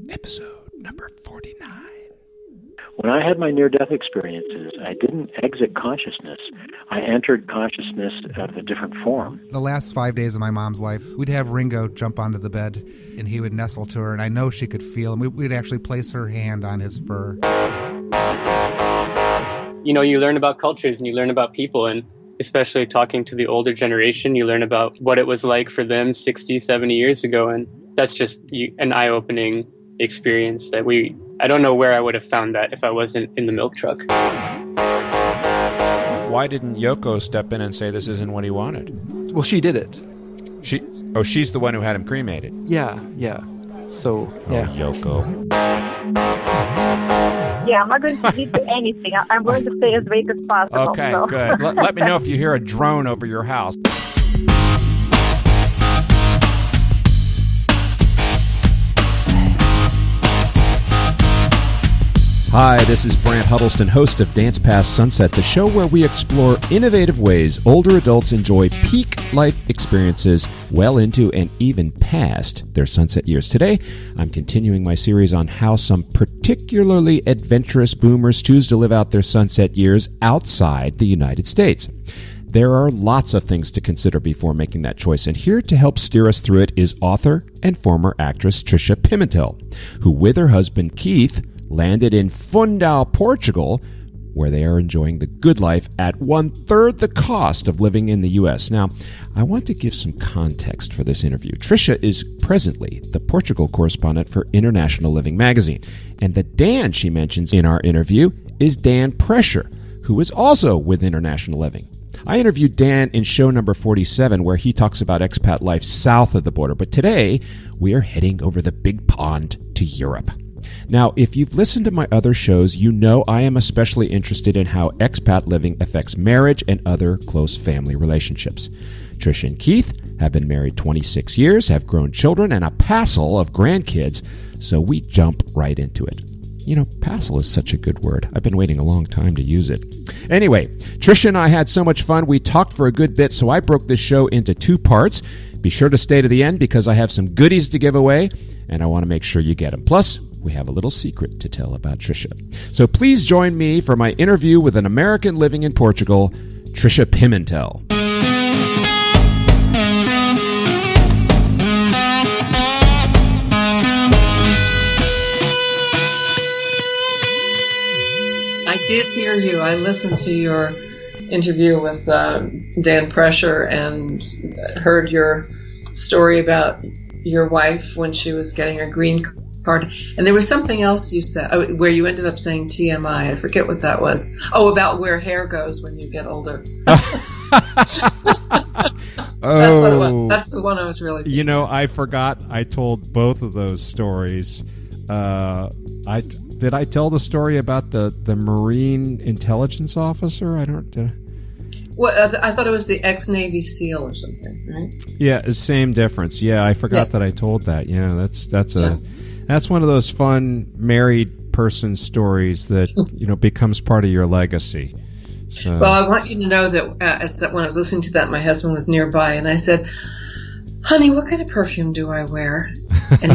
episode number 49. When I had my near-death experiences, I didn't exit consciousness. I entered consciousness of a different form. The last 5 days of my mom's life, we'd have Ringo jump onto the bed, and he would nestle to her, and I know she could feel him. We'd actually place her hand on his fur. You know, you learn about cultures and you learn about people, and especially talking to the older generation, you learn about what it was like for them 60, 70 years ago, and that's just an eye-opening experience that I don't know where I would have found that if I wasn't in the milk truck. Why didn't Yoko step in and say this isn't what he wanted? Well, she did it. She's the one who had him cremated. Yeah. So, yeah. Oh, Yoko. Yeah, I'm not going to give you anything. I'm going to stay as vague as possible. Okay, so. good. Let me know if you hear a drone over your house. Hi, this is Brant Huddleston, host of Dance Past Sunset, the show where we explore innovative ways older adults enjoy peak life experiences well into and even past their sunset years. Today, I'm continuing my series on how some particularly adventurous boomers choose to live out their sunset years outside the United States. There are lots of things to consider before making that choice, and here to help steer us through it is author and former actress Tricia Pimental, who with her husband Keith landed in Fundao, Portugal, where they are enjoying the good life at 1/3 the cost of living in the U.S. Now, I want to give some context for this interview. Tricia is presently the Portugal Correspondent for International Living magazine, and the Dan she mentions in our interview is Dan Prescher, who is also with International Living. I interviewed Dan in show number 47, where he talks about expat life south of the border, but today we are heading over the big pond to Europe. Now, if you've listened to my other shows, you know I am especially interested in how expat living affects marriage and other close family relationships. Tricia and Keith have been married 26 years, have grown children, and a passel of grandkids, so we jump right into it. You know, passel is such a good word. I've been waiting a long time to use it. Anyway, Tricia and I had so much fun, we talked for a good bit, so I broke this show into 2 parts. Be sure to stay to the end because I have some goodies to give away, and I want to make sure you get them. Plus, we have a little secret to tell about Tricia. So please join me for my interview with an American living in Portugal, Tricia Pimental. I did hear you. I listened to your interview with Dan Prescher and heard your story about your wife when she was getting her green card. And there was something else you said where you ended up saying TMI. I forget what that was. Oh, about where hair goes when you get older. That's what it was. That's the one I was really thinking. You know, I forgot I told both of those stories. Did I tell the story about the Marine intelligence officer? Well, I thought it was the ex-Navy SEAL or something, right? Yeah, same difference. Yeah, I forgot that I told that. Yeah, that's one of those fun married person stories that becomes part of your legacy. So. Well, I want you to know that when I was listening to that, my husband was nearby, and I said, "Honey, what kind of perfume do I wear?" And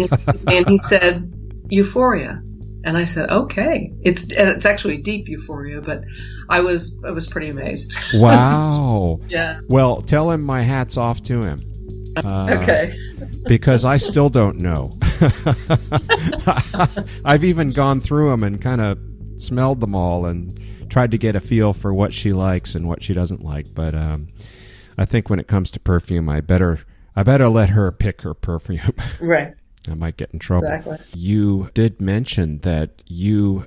he said, "Euphoria." And I said, "Okay." It's actually deep euphoria, but I was pretty amazed. Wow. Yeah. Well, tell him my hat's off to him. Okay. Because I still don't know. I've even gone through them and kind of smelled them all and tried to get a feel for what she likes and what she doesn't like. But I think when it comes to perfume, I better let her pick her perfume. Right. I might get in trouble. Exactly. You did mention that you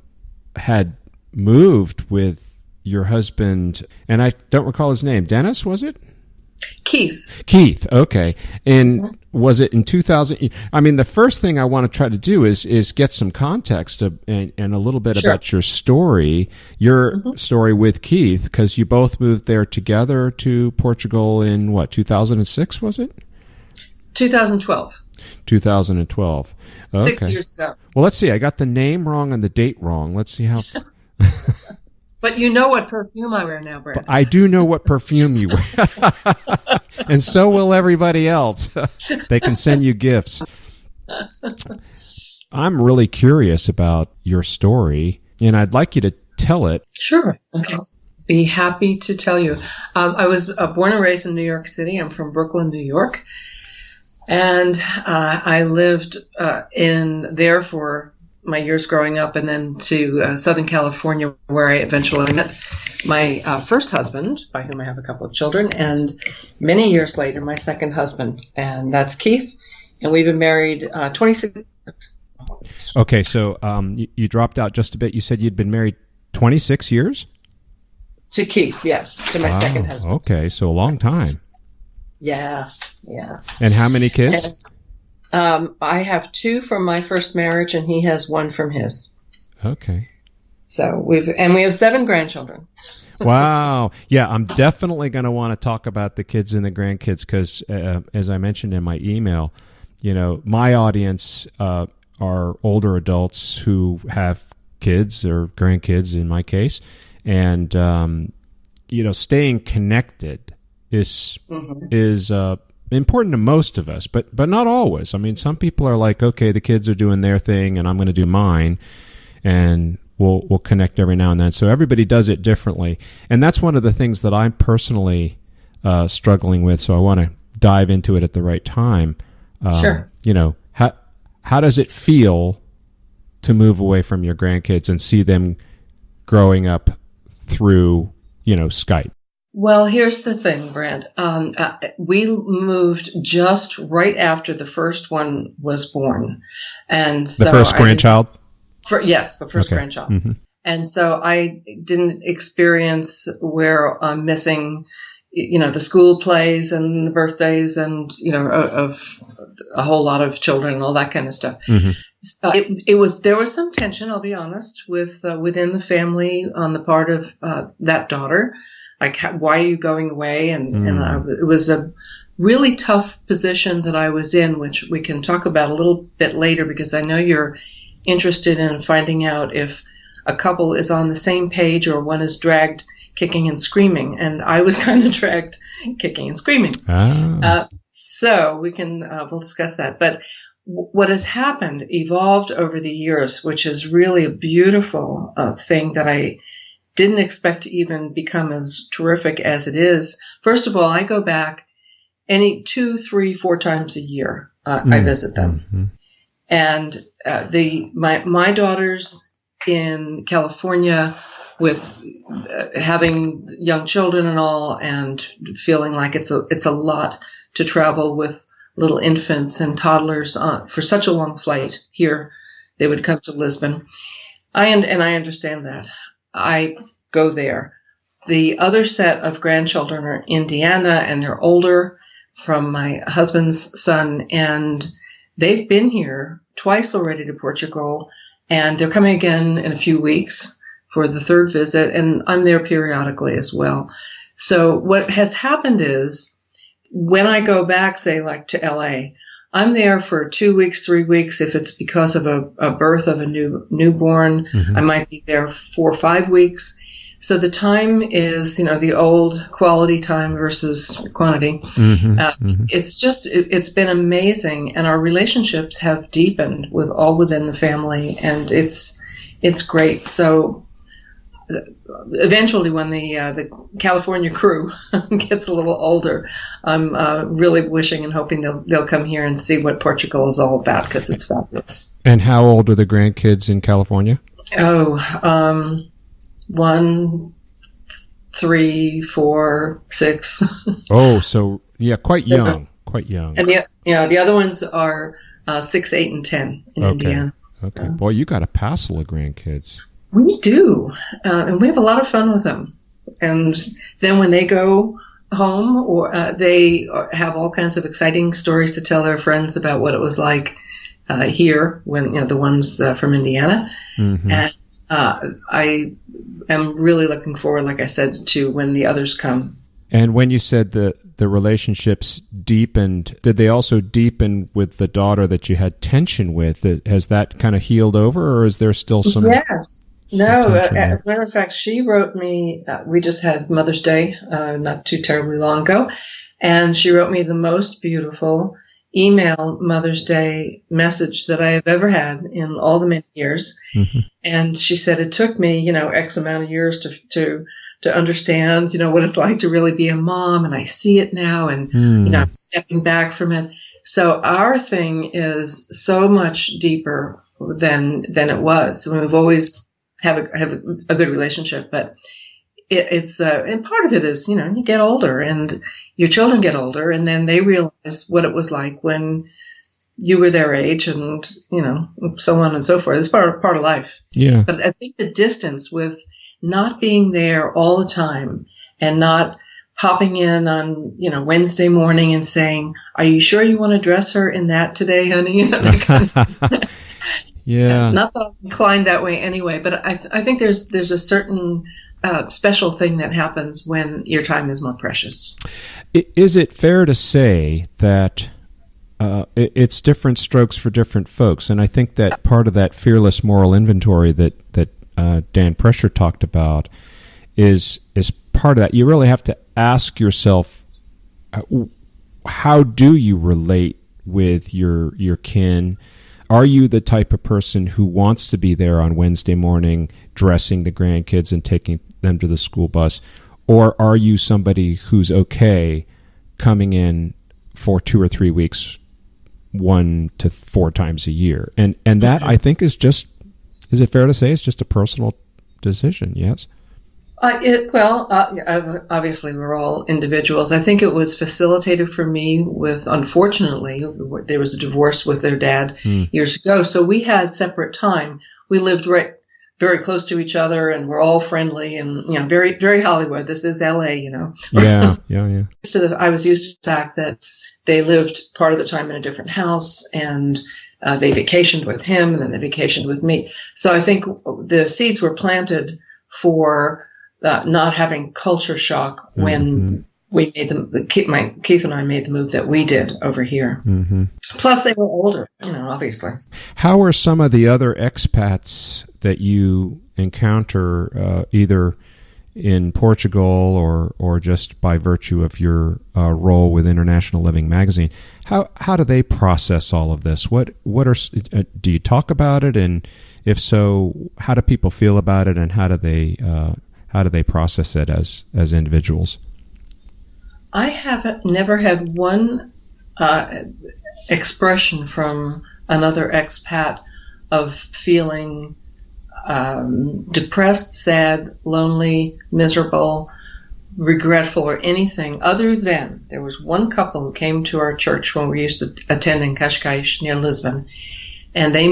had moved with your husband, and I don't recall his name. Dennis, was it? Keith, okay. And was it in 2000? I mean, the first thing I want to try to do is get some context and a little bit about your story, story with Keith, because you both moved there together to Portugal in, 2006, was it? 2012. 2012. Okay. 6 years ago. Well, let's see. I got the name wrong and the date wrong. Let's see how... But you know what perfume I wear now, Brad. I do know what perfume you wear. And so will everybody else. They can send you gifts. I'm really curious about your story, and I'd like you to tell it. Sure. Okay. Be happy to tell you. I was born and raised in New York City. I'm from Brooklyn, New York. And I lived in there for my years growing up, and then to Southern California, where I eventually met my first husband, by whom I have a couple of children, and many years later, my second husband, and that's Keith. And we've been married 26 years. Okay, so you dropped out just a bit. You said you'd been married 26 years? To Keith, yes, to my second husband. Okay, so a long time. Yeah. And how many kids? And, I have 2 from my first marriage, and he has 1 from his. Okay. So we have 7 grandchildren. Wow. Yeah, I'm definitely going to want to talk about the kids and the grandkids because, as I mentioned in my email, my audience are older adults who have kids or grandkids in my case. And, staying connected is important to most of us, but not always. I mean, some people are like, okay, the kids are doing their thing and I'm going to do mine, and we'll connect every now and then. So everybody does it differently. And that's one of the things that I'm personally struggling with. So I want to dive into it at the right time. Sure. How does it feel to move away from your grandkids and see them growing up through, Skype? Well, here's the thing, Brent. We moved just right after the first one was born. And so the first grandchild? Yes, the first grandchild. Mm-hmm. And so I didn't experience where I'm missing, the school plays and the birthdays and, of a whole lot of children and all that kind of stuff. Mm-hmm. There was some tension, I'll be honest, within the family on the part of that daughter. Like, why are you going away? And it was a really tough position that I was in, which we can talk about a little bit later, because I know you're interested in finding out if a couple is on the same page or one is dragged kicking and screaming. And I was kind of dragged kicking and screaming. So we can, we'll discuss that. But what has happened evolved over the years, which is really a beautiful thing that I didn't expect to even become as terrific as it is. First of all, I go back 2, 3, 4 times a year. I visit them. Mm-hmm. And my daughters in California, with having young children and all, and feeling like it's a lot to travel with little infants and toddlers for such a long flight here. They would come to Lisbon. I understand that. I go there. The other set of grandchildren are in Indiana, and they're older, from my husband's son, and they've been here twice already to Portugal, and they're coming again in a few weeks for the 3rd visit, and I'm there periodically as well. So what has happened is, when I go back, say, like to LA, I'm there for 2 weeks, 3 weeks. If it's because of a birth of a newborn, mm-hmm. I might be there 4 or 5 weeks. So the time is, the old quality time versus quantity. Mm-hmm. Mm-hmm. It's been amazing, and our relationships have deepened within the family, and it's great. So eventually, when the California crew gets a little older, I'm really wishing and hoping they'll come here and see what Portugal is all about, because it's fabulous. And how old are the grandkids in California? 1, 3, 4, 6. Oh, so yeah, quite young. And the other ones are 6, 8, and 10 in Indiana. Okay, boy, you got a passel of grandkids. We do, and we have a lot of fun with them. And then when they go home, or they have all kinds of exciting stories to tell their friends about what it was like here when the ones from Indiana. Mm-hmm. And I am really looking forward, like I said, to when the others come. And when you said the relationships deepened, did they also deepen with the daughter that you had tension with? Has that kind of healed over, or is there still some? Yes. No, as a matter of fact, she wrote me, we just had Mother's Day not too terribly long ago, and she wrote me the most beautiful email Mother's Day message that I have ever had in all the many years. Mm-hmm. And she said it took me, X amount of years to understand, what it's like to really be a mom, and I see it now, and I'm stepping back from it. So our thing is so much deeper than it was. I mean, we've always have a good relationship, but it's and part of it is, you get older and your children get older, and then they realize what it was like when you were their age, and so on and so forth. It's part of life. Yeah. But I think the distance with not being there all the time and not popping in on Wednesday morning and saying, "Are you sure you want to dress her in that today, honey?" Yeah. Not that I'm inclined that way anyway, but I think there's a certain special thing that happens when your time is more precious. Is it fair to say that it's different strokes for different folks? And I think that part of that fearless moral inventory that Dan Prescher talked about is part of that. You really have to ask yourself, how do you relate with your kin? Are you the type of person who wants to be there on Wednesday morning, dressing the grandkids and taking them to the school bus? Or are you somebody who's okay coming in for 2 or 3 weeks, 1 to 4 times a year? And that, I think, is it fair to say it's just a personal decision, yes? Obviously we're all individuals. I think it was facilitated for me unfortunately, there was a divorce with their dad years ago. So we had separate time. We lived very close to each other, and we're all friendly, and, very, very Hollywood. This is LA, Yeah. I was used to the fact that they lived part of the time in a different house, and they vacationed with him, and then they vacationed with me. So I think the seeds were planted for not having culture shock when we made Keith and I made the move that we did over here. Mm-hmm. Plus, they were older, obviously. How are some of the other expats that you encounter, either in Portugal or just by virtue of your role with International Living Magazine? How do they process all of this? What are do you talk about it, and if so, how do people feel about it, and how do they process it as individuals? I have never had one expression from another expat of feeling depressed, sad, lonely, miserable, regretful, or anything other than there was one couple who came to our church when we used to attend in Cascais near Lisbon, and they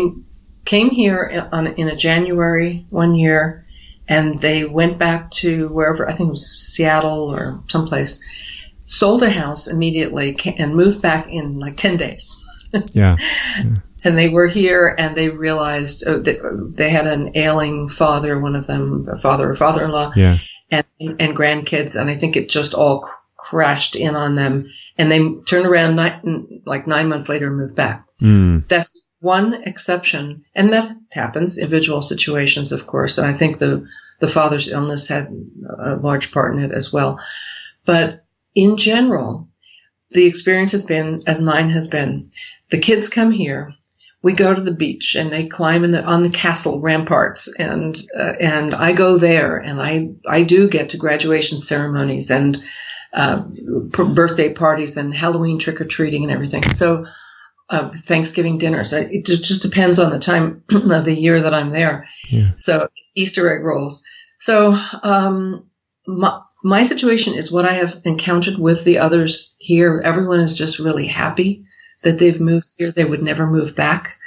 came here in a January one year, and they went back to wherever, I think it was Seattle or someplace, sold a house immediately and moved back in like 10 days. Yeah. And they were here, and they realized that they had an ailing father, one of them, a father or father-in-law, and grandkids, and I think it just all crashed in on them. And they turned around 9 months later and moved back. That's one exception, and that happens, individual situations, of course, and I think the father's illness had a large part in it as well. But in general, the experience has been as mine has been. The kids come here, we go to the beach, and they climb on the castle ramparts, and I go there, and I do get to graduation ceremonies and birthday parties and Halloween trick-or-treating and everything. So Thanksgiving dinners. It just depends on the time of the year that I'm there. Yeah. So Easter egg rolls. So my situation is what I have encountered with the others here. Everyone is just really happy that they've moved here. They would never move back,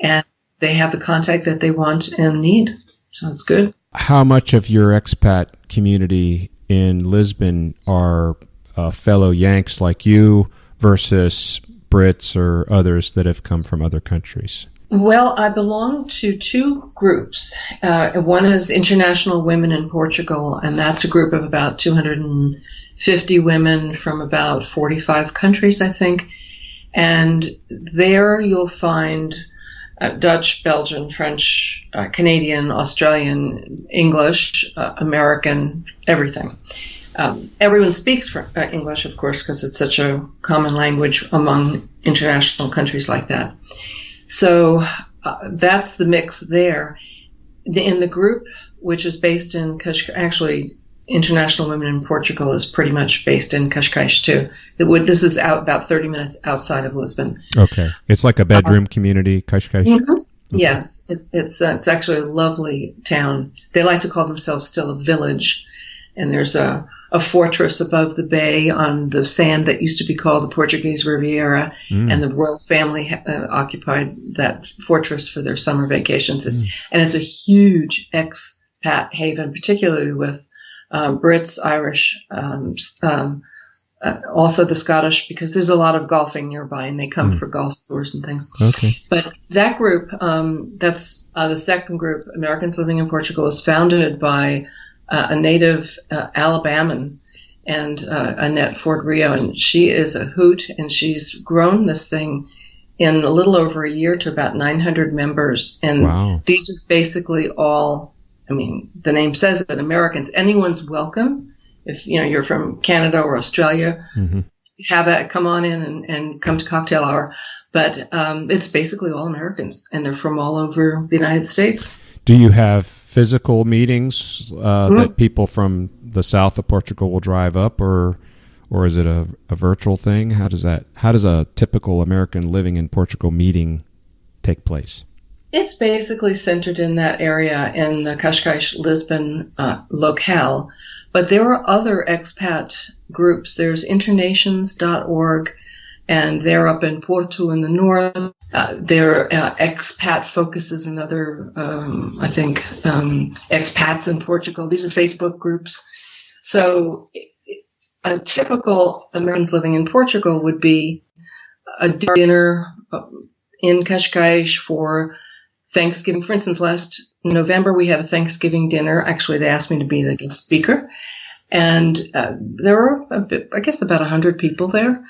and they have the contact that they want and need. So it's good. How much of your expat community in Lisbon are fellow Yanks like you versus Brits or others that have come from other countries? Well, I belong to 2 groups. One is International Women in Portugal, and that's a group of about 250 women from about 45 countries, I think. And there you'll find Dutch, Belgian, French, Canadian, Australian, English, American, everything. everyone speaks English, of course, because it's such a common language among international countries like that. So that's the mix there. In the group, which is based in actually International Women in Portugal is pretty much based in Cascais too. This is about 30 minutes outside of Lisbon. Okay, it's like a bedroom community, Cascais. Mm-hmm. Okay. Yes, it's actually a lovely town. They like to call themselves still a village, and there's a fortress above the bay on the sand that used to be called the Portuguese Riviera, and the royal family occupied that fortress for their summer vacations. And it's a huge expat haven, particularly with Brits, Irish, also the Scottish, because there's a lot of golfing nearby, and they come for golf tours and things. Okay. But that group, that's the second group, Americans Living in Portugal, is founded by a native Alabaman, and Annette Ford Rio, and she is a hoot, and she's grown this thing in a little over a year to about 900 members. And these are basically all, I mean, the name says it, Americans. Anyone's welcome. If you're from Canada or Australia, come on in and come to cocktail hour. But it's basically all Americans, and they're from all over the United States. Do you have physical meetings that people from the south of Portugal will drive up, or is it a virtual thing? How does a typical American living in Portugal meeting take place? It's basically centered in that area in the Cascais Lisbon locale, but there are other expat groups. There's internations.org, and they're up in Porto in the north. Their expat focuses another, expats in Portugal. These are Facebook groups. So a typical Americans living in Portugal would be a dinner in Cascais for Thanksgiving. For instance, last November we had a Thanksgiving dinner. Actually, they asked me to be the guest speaker. And there were, about 100 people there.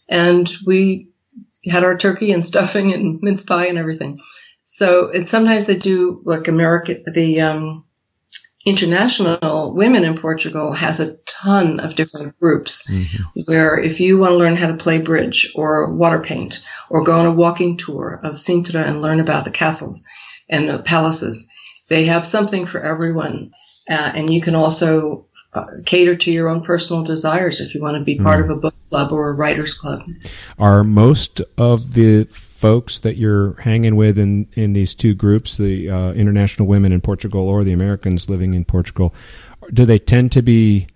And we had our turkey and stuffing and mince pie and everything. So sometimes they do, like the International Women in Portugal has a ton of different groups where if you want to learn how to play bridge or water paint or go on a walking tour of Sintra and learn about the castles and the palaces, they have something for everyone. And you can also cater to your own personal desires if you want to be part of a book club or a writer's club. Are most of the folks that you're hanging with in these two groups, the International Women in Portugal or the Americans Living in Portugal, do they tend to be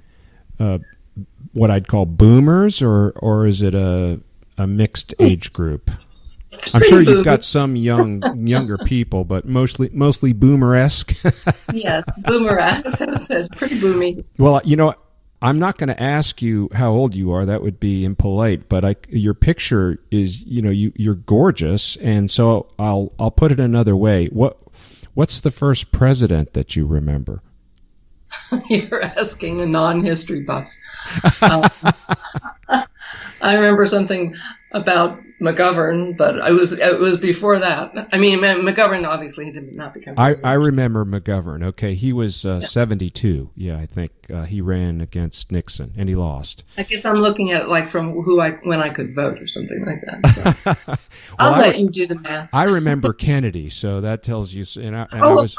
what I'd call boomers, or is it a mixed age group? I'm sure you've got some younger people, but mostly boomer-esque. Yes, boomer-esque. I said pretty boomy. Well, I'm not going to ask you how old you are. That would be impolite. But your picture is, you're gorgeous, and so I'll put it another way. What's the first president that you remember? You're asking a non-history buff. I remember something about McGovern, but it was before that. I mean, McGovern obviously did not become president. I remember McGovern. Okay, he was 72. Yeah, I think he ran against Nixon, and he lost. I guess I'm looking at it like from when I could vote or something like that. So. I'll let you do the math. I remember Kennedy, so that tells you. Of course.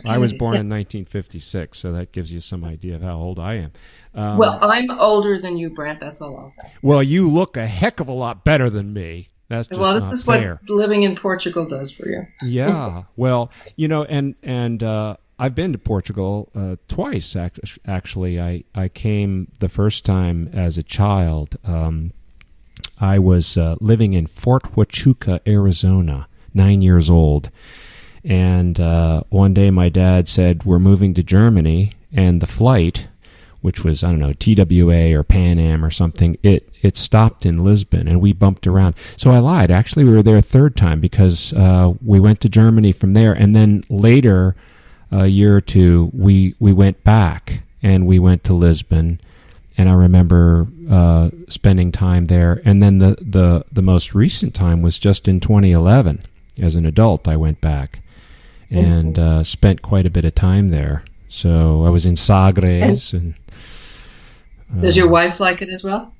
Kennedy, I was born in 1956, so that gives you some idea of how old I am. Well, I'm older than you, Brant. That's all I'll say. Well, you look a heck of a lot better than me. That's just this is fair. What living in Portugal does for you. Yeah. Well, and I've been to Portugal twice. Actually, I came the first time as a child. I was living in Fort Huachuca, Arizona, 9 years old, and one day my dad said, "We're moving to Germany," and the flight, which was, I don't know, TWA or Pan Am or something, it stopped in Lisbon, and we bumped around. So I lied. Actually, we were there a third time because we went to Germany from there, and then later, a year or two, we went back, and we went to Lisbon, and I remember spending time there. And then the most recent time was just in 2011. As an adult, I went back and spent quite a bit of time there. So I was in Sagres and Does your wife like it as well?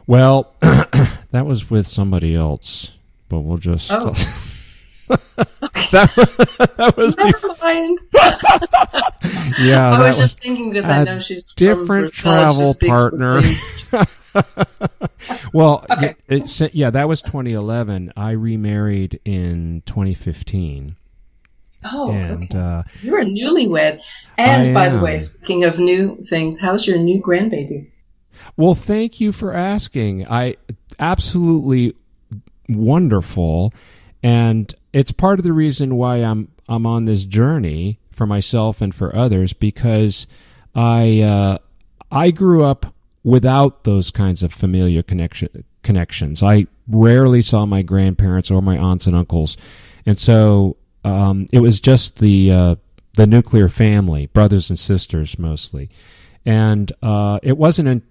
Well, that was with somebody else, but we'll just... Oh. that was Never mind. Yeah, I was just thinking because I know she's different travel partner. Well, okay. That was 2011. I remarried in 2015. Oh, and okay. You're a newlywed. And by the way, speaking of new things, how's your new grandbaby? Well, thank you for asking. Absolutely wonderful, and it's part of the reason why I'm on this journey for myself and for others, because I grew up without those kinds of familiar connections. I rarely saw my grandparents or my aunts and uncles, and so it was just the nuclear family, brothers and sisters mostly, and it wasn't.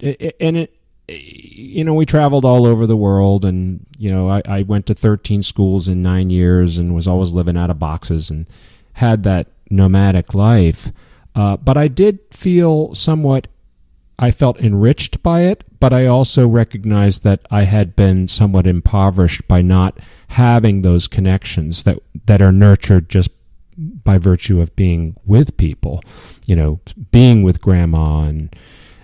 We traveled all over the world, and I went to 13 schools in 9 years, and was always living out of boxes, and had that nomadic life. But I did feel I felt enriched by it, but I also recognized that I had been somewhat impoverished by not having those connections that are nurtured just by virtue of being with people, being with grandma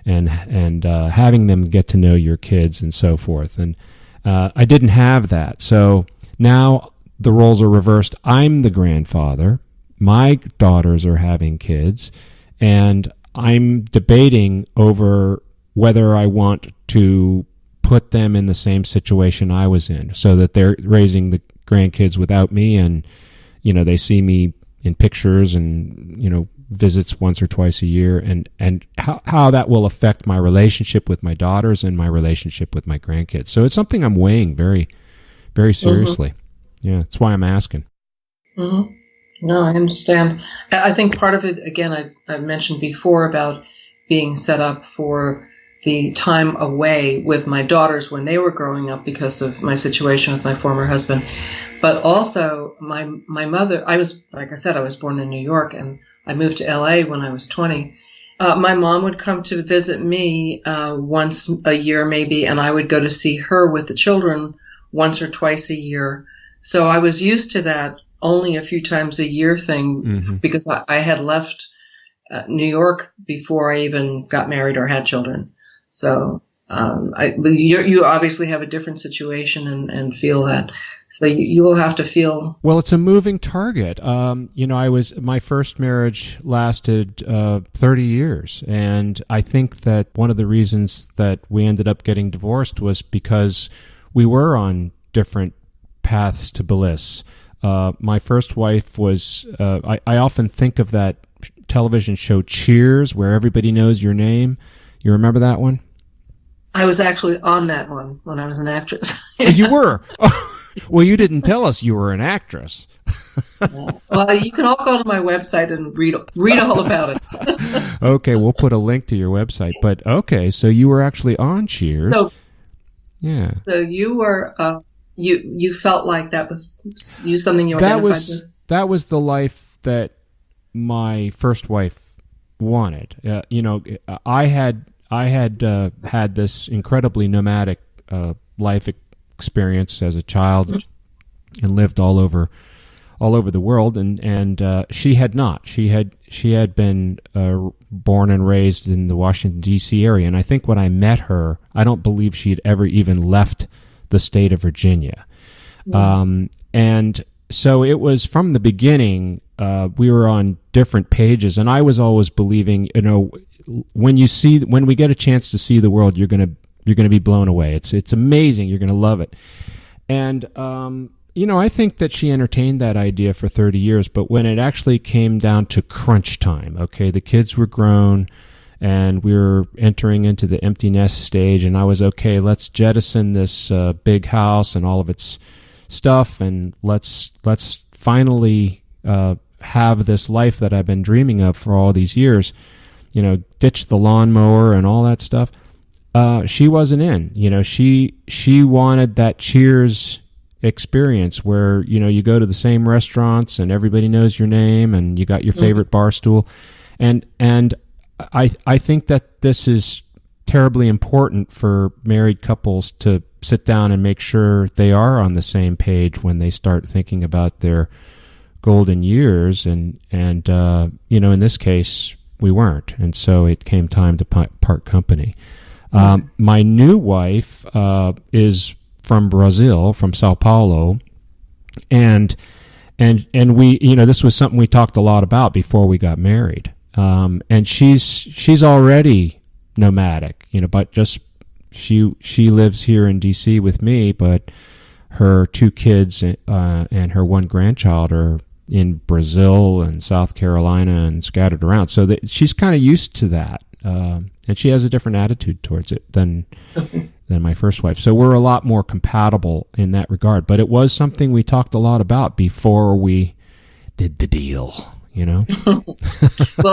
and having them get to know your kids and so forth. And I didn't have that. So now the roles are reversed. I'm the grandfather. My daughters are having kids, and I'm debating over whether I want to put them in the same situation I was in, so that they're raising the grandkids without me, and they see me in pictures and visits once or twice a year, and how that will affect my relationship with my daughters and my relationship with my grandkids. So it's something I'm weighing very, very seriously. Mm-hmm. Yeah, that's why I'm asking. Mm-hmm. No, I understand. I think part of it, again, I've mentioned before about being set up for the time away with my daughters when they were growing up because of my situation with my former husband. But also my mother, like I said, I was born in New York, and I moved to LA when I was 20. My mom would come to visit me once a year maybe, and I would go to see her with the children once or twice a year. So I was used to that only a few times a year thing, mm-hmm. because I had left New York before I even got married or had children. So you obviously have a different situation and feel that. So you will have to feel. Well, it's a moving target. My first marriage lasted 30 years, and I think that one of the reasons that we ended up getting divorced was because we were on different paths to bliss. My first wife was. I often think of that television show Cheers, where everybody knows your name. You remember that one? I was actually on that one when I was an actress. You were. Well, you didn't tell us you were an actress. Well, you can all go to my website and read all about it. Okay, we'll put a link to your website. But okay, so you were actually on Cheers. So, yeah. So you were. You felt like that was something you identified with? That was the life that my first wife wanted. I had had this incredibly nomadic life experience as a child, and lived all over the world, and she had not. She had been born and raised in the Washington D.C. area, and I think when I met her, I don't believe she had ever even left the state of Virginia. And so it was from the beginning, we were on different pages, and I was always believing, when we get a chance to see the world, you're going to be blown away. It's amazing. You're going to love it. And, I think that she entertained that idea for 30 years, but when it actually came down to crunch time, okay, the kids were grown, and we were entering into the empty nest stage, and I was, okay, let's jettison this big house and all of its stuff, and let's finally have this life that I've been dreaming of for all these years, ditch the lawnmower and all that stuff. She wasn't in. She wanted that Cheers experience where, you go to the same restaurants and everybody knows your name and you got your favorite bar stool. And I think that this is terribly important for married couples to sit down and make sure they are on the same page when they start thinking about their golden years. And in this case, we weren't. And so it came time to part company. My new wife is from Brazil, from Sao Paulo. And we, this was something we talked a lot about before we got married. And she's already nomadic, but just she lives here in DC with me, but her 2 kids and her 1 grandchild are in Brazil and South Carolina and scattered around. So she's kind of used to that, and she has a different attitude towards it than my first wife. So we're a lot more compatible in that regard. But it was something we talked a lot about before we did the deal. Well,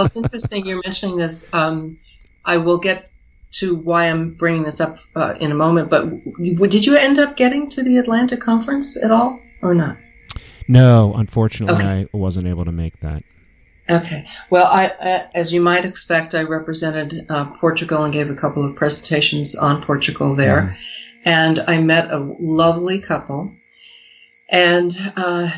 it's interesting you're mentioning this. I will get to why I'm bringing this up in a moment, but did you end up getting to the Atlanta conference at all or not? No, unfortunately, okay. I wasn't able to make that. Okay. Well, I as you might expect, I represented Portugal and gave a couple of presentations on Portugal there, mm-hmm. and I met a lovely couple. And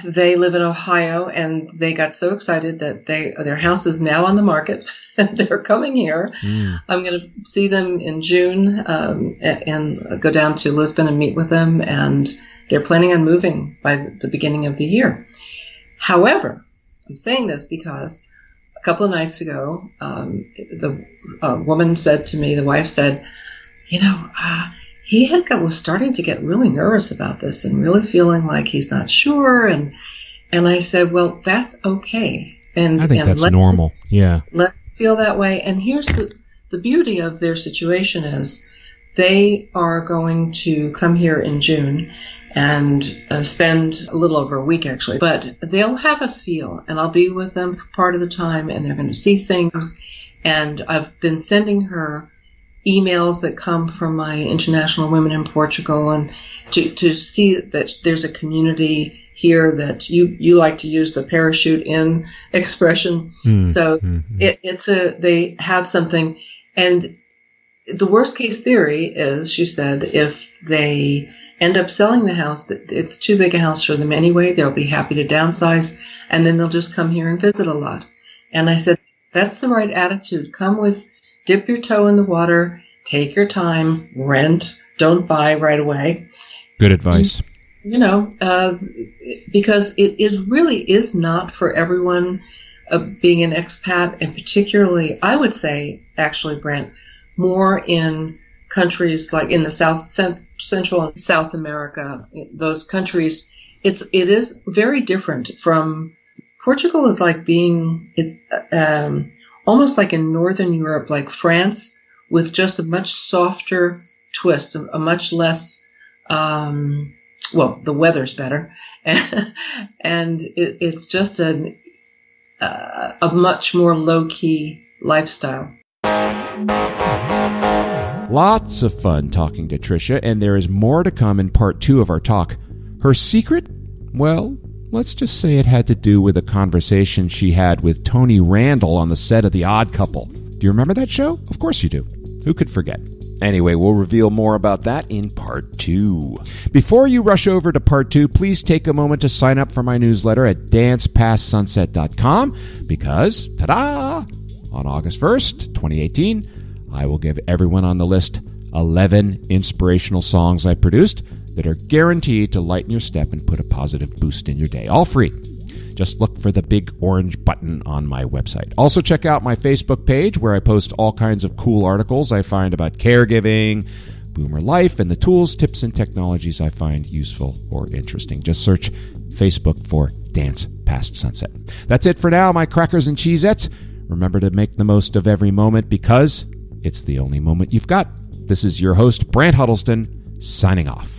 they live in Ohio, and they got so excited that their house is now on the market, and they're coming here. Mm. I'm going to see them in June and go down to Lisbon and meet with them, and they're planning on moving by the beginning of the year. However, I'm saying this because a couple of nights ago, the woman said to me, the wife said, he was starting to get really nervous about this and really feeling like he's not sure. And I said, well, that's okay. And I think that's normal. Yeah. Let them feel that way. And here's the beauty of their situation is they are going to come here in June and spend a little over a week, actually. But they'll have a feel, and I'll be with them for part of the time, and they're going to see things. And I've been sending her emails that come from my international women in Portugal, and to see that there's a community here that you like to use the parachute in expression. So they have something. And the worst case theory is, she said, if they end up selling the house, that it's too big a house for them anyway, they'll be happy to downsize, and then they'll just come here and visit a lot. And I said, that's the right attitude. Dip your toe in the water, take your time, rent, don't buy right away. Good advice. Because it really is not for everyone being an expat, and particularly, I would say, actually, Brent, more in countries like in the Central and South America, those countries, it is very different from Portugal. Is like it's almost like in Northern Europe, like France, with just a much softer twist, a much less, the weather's better, and it's just a much more low-key lifestyle. Lots of fun talking to Tricia, and there is more to come in part 2 of our talk. Her secret? Well, let's just say it had to do with a conversation she had with Tony Randall on the set of The Odd Couple. Do you remember that show? Of course you do. Who could forget? Anyway, we'll reveal more about that in part 2. Before you rush over to part 2, please take a moment to sign up for my newsletter at dancepastsunset.com because, ta-da! On August 1st, 2018, I will give everyone on the list 11 inspirational songs I produced that are guaranteed to lighten your step and put a positive boost in your day. All free. Just look for the big orange button on my website. Also check out my Facebook page where I post all kinds of cool articles I find about caregiving, boomer life, and the tools, tips, and technologies I find useful or interesting. Just search Facebook for Dance Past Sunset. That's it for now, my crackers and cheesettes. Remember to make the most of every moment because it's the only moment you've got. This is your host, Brant Huddleston, signing off.